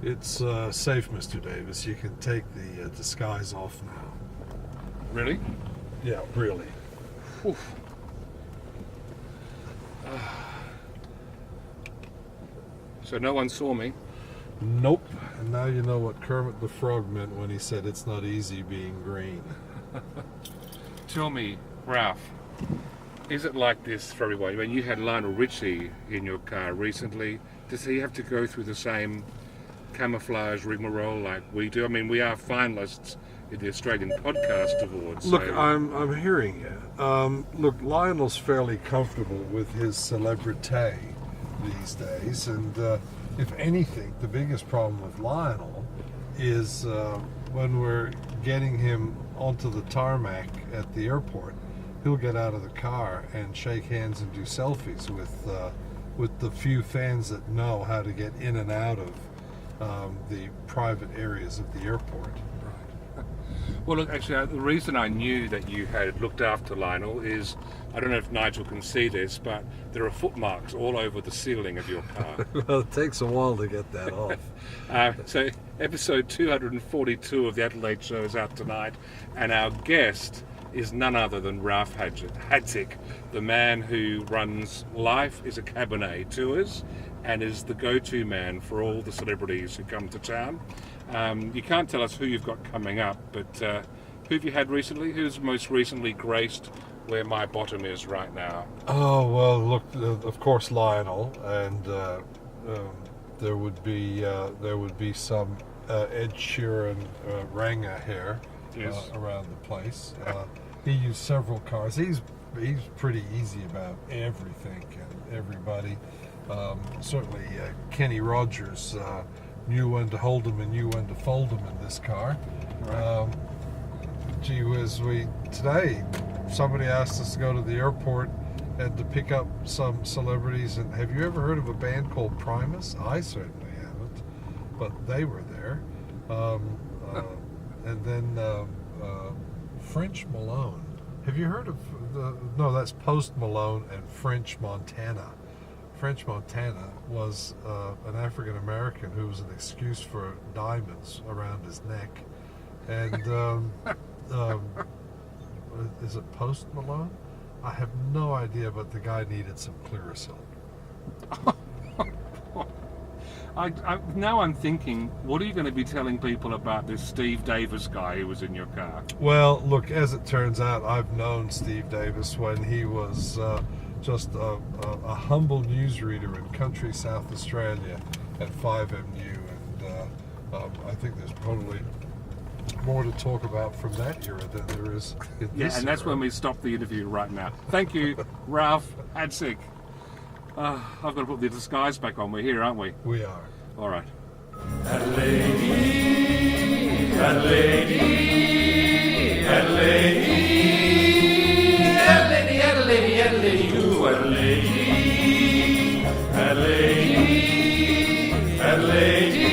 It's safe, Mr. Davis. You can take the disguise off now. Really? Yeah, really. Oof. So no one saw me? Nope. And now you know what Kermit the Frog meant when he said it's not easy being green. Tell me, Ralph, is it like this for everyone? When you had Lionel Richie in your car recently, does he have to go through the same camouflage rigmarole like we do? I mean, we are finalists in the Australian Podcast Awards. Look, so... I'm hearing you. Look, Lionel's fairly comfortable with his celebrity these days, and if anything, the biggest problem with Lionel is when we're getting him onto the tarmac at the airport, he'll get out of the car and shake hands and do selfies with the few fans that know how to get in and out of the private areas of the airport. Well, look, actually, the reason I knew that you had looked after Lionel is, I don't know if Nigel can see this, but there are footmarks all over the ceiling of your car. Well, it takes a while to get that off. So, episode 242 of the Adelaide show is out tonight, and our guest is none other than Ralf Hadzic, the man who runs Life Is A Cabernet Tours and is the go-to man for all the celebrities who come to town. You can't tell us who you've got coming up, but who have you had recently? Who's most recently graced where my bottom is right now? Oh, well, look, of course Lionel, and there would be some Ed Sheeran Ranga hair around the place. He used several cars. He's pretty easy about everything and everybody. Certainly Kenny Rogers knew when to hold him and knew when to fold him in this car. Right. Gee whiz, today somebody asked us to go to the airport and to pick up some celebrities. And have you ever heard of a band called Primus? I certainly haven't, but they were there. And then French Malone. Have you heard of no, that's Post Malone and French Montana. French Montana was an African American who was an excuse for diamonds around his neck. And is it Post Malone? I have no idea, but the guy needed some Clearasil. Now I'm thinking, what are you going to be telling people about this Steve Davis guy who was in your car? Well, look, as it turns out, I've known Steve Davis when he was just a humble newsreader in country South Australia at 5MU, and I think there's probably more to talk about from that era than there is in this and that's era. when we stop the interview right now. Thank you, Ralf Hadzic. I've got to put the disguise back on. We're here, aren't we? We are. All right. Adelaide, Adelaide, Adelaide, Adelaide, Adelaide, Adelaide, you Adelaide, Adelaide, Adelaide.